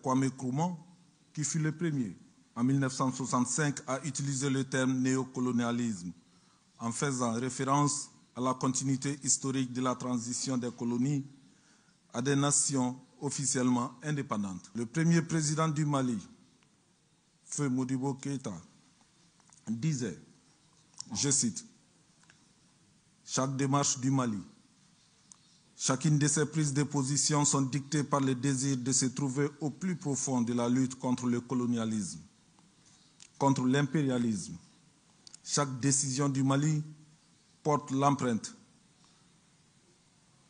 Kwame Nkrumah, qui fut le premier, en 1965, à utiliser le terme néocolonialisme, en faisant référence à la continuité historique de la transition des colonies à des nations officiellement indépendantes. Le premier président du Mali, Feu Modibo Keïta, disait, je cite, « Chaque démarche du Mali, chacune de ses prises de position sont dictées par le désir de se trouver au plus profond de la lutte contre le colonialisme, contre l'impérialisme. Chaque décision du Mali porte l'empreinte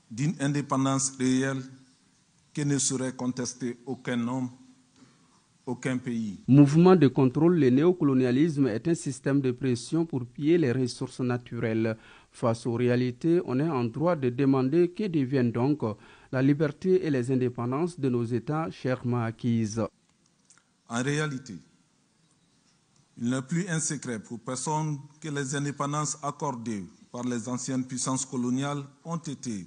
d'une indépendance réelle que ne saurait contester aucun homme, aucun pays. » Mouvement de contrôle, le néocolonialisme est un système de pression pour piller les ressources naturelles. Face aux réalités, on est en droit de demander que deviennent donc la liberté et les indépendances de nos États chèrement acquises. En réalité, il n'est plus un secret pour personne que les indépendances accordées par les anciennes puissances coloniales ont été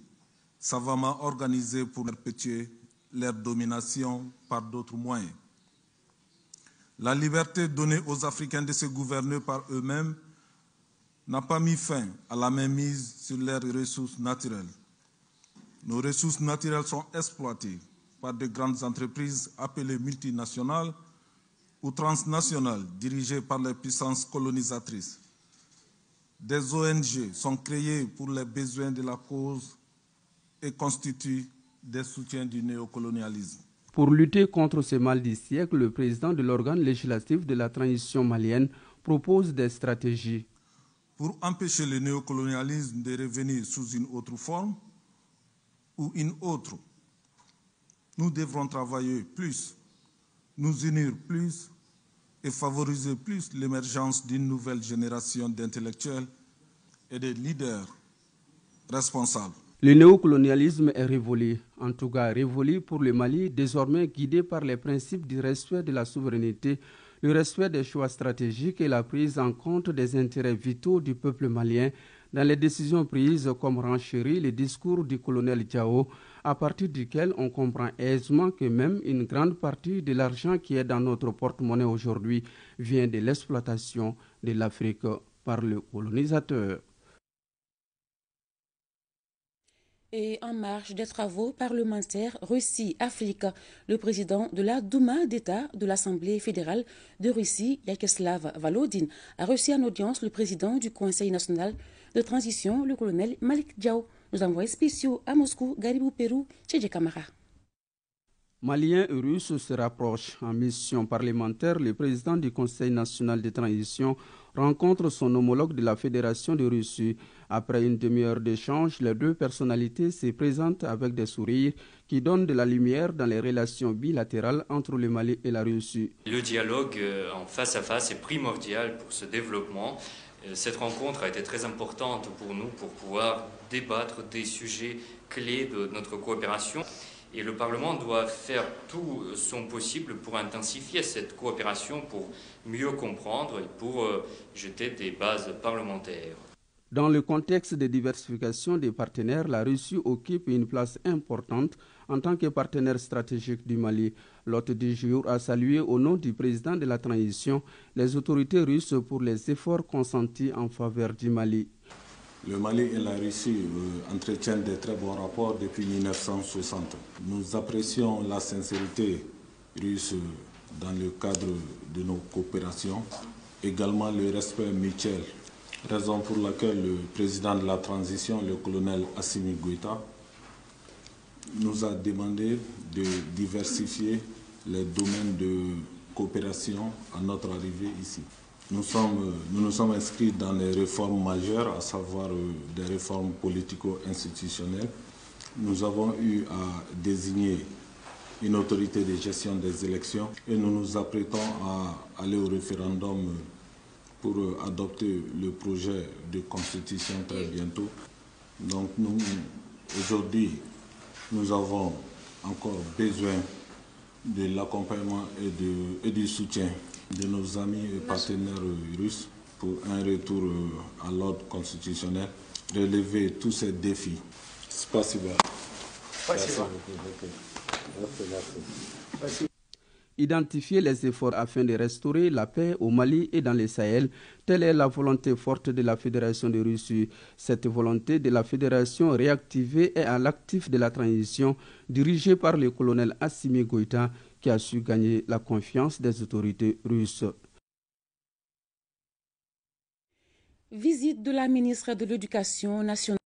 savamment organisées pour perpétuer leur domination par d'autres moyens. La liberté donnée aux Africains de se gouverner par eux-mêmes n'a pas mis fin à la mainmise sur leurs ressources naturelles. Nos ressources naturelles sont exploitées par de grandes entreprises appelées multinationales ou transnationales dirigées par les puissances colonisatrices. Des ONG sont créées pour les besoins de la cause et constituent des soutiens du néocolonialisme. Pour lutter contre ce mal du siècle, le président de l'organe législatif de la transition malienne propose des stratégies. Pour empêcher le néocolonialisme de revenir sous une autre forme ou une autre, nous devrons travailler plus, nous unir plus et favoriser plus l'émergence d'une nouvelle génération d'intellectuels et de leaders responsables. Le néocolonialisme est révolu, en tout cas révolu pour le Mali, désormais guidé par les principes du respect de la souveraineté, le respect des choix stratégiques et la prise en compte des intérêts vitaux du peuple malien dans les décisions prises, comme renchérit le discours du colonel Diao, à partir duquel on comprend aisément que même une grande partie de l'argent qui est dans notre porte-monnaie aujourd'hui vient de l'exploitation de l'Afrique par le colonisateur. Et en marge des travaux parlementaires Russie-Afrique, le président de la Douma d'État de l'Assemblée fédérale de Russie, Yakeslav Volodine, a reçu en audience le président du Conseil national de transition, le colonel Malik Diao. Nos envoyés spéciaux à Moscou, Garibou, Pérou, Tchédje Kamara. Maliens et Russes se rapprochent. En mission parlementaire, le président du Conseil national de transition rencontre son homologue de la Fédération de Russie. Après une demi-heure d'échange, les deux personnalités se présentent avec des sourires qui donnent de la lumière dans les relations bilatérales entre le Mali et la Russie. Le dialogue en face à face est primordial pour ce développement. Cette rencontre a été très importante pour nous pour pouvoir débattre des sujets clés de notre coopération. Et le Parlement doit faire tout son possible pour intensifier cette coopération, pour mieux comprendre et pour jeter des bases parlementaires. Dans le contexte de diversification des partenaires, la Russie occupe une place importante en tant que partenaire stratégique du Mali. L'hôte du jour a salué au nom du président de la transition les autorités russes pour les efforts consentis en faveur du Mali. Le Mali et la Russie entretiennent de très bons rapports depuis 1960. Nous apprécions la sincérité russe dans le cadre de nos coopérations, également le respect mutuel, raison pour laquelle le président de la transition, le colonel Assimi Goïta, nous a demandé de diversifier les domaines de coopération à notre arrivée ici. Nous nous sommes inscrits dans les réformes majeures, à savoir des réformes politico-institutionnelles. Nous avons eu à désigner une autorité de gestion des élections et nous nous apprêtons à aller au référendum pour adopter le projet de constitution très bientôt. Donc aujourd'hui, nous avons encore besoin de l'accompagnement et du soutien de nos amis et partenaires russes pour un retour à l'ordre constitutionnel, relever tous ces défis. Spasiba. Merci. identifier les efforts afin de restaurer la paix au Mali et dans le Sahel. Telle est la volonté forte de la Fédération de Russie. Cette volonté de la Fédération réactivée est à l'actif de la transition dirigée par le colonel Assimi Goïta qui a su gagner la confiance des autorités russes. Visite de la ministre de l'Éducation nationale.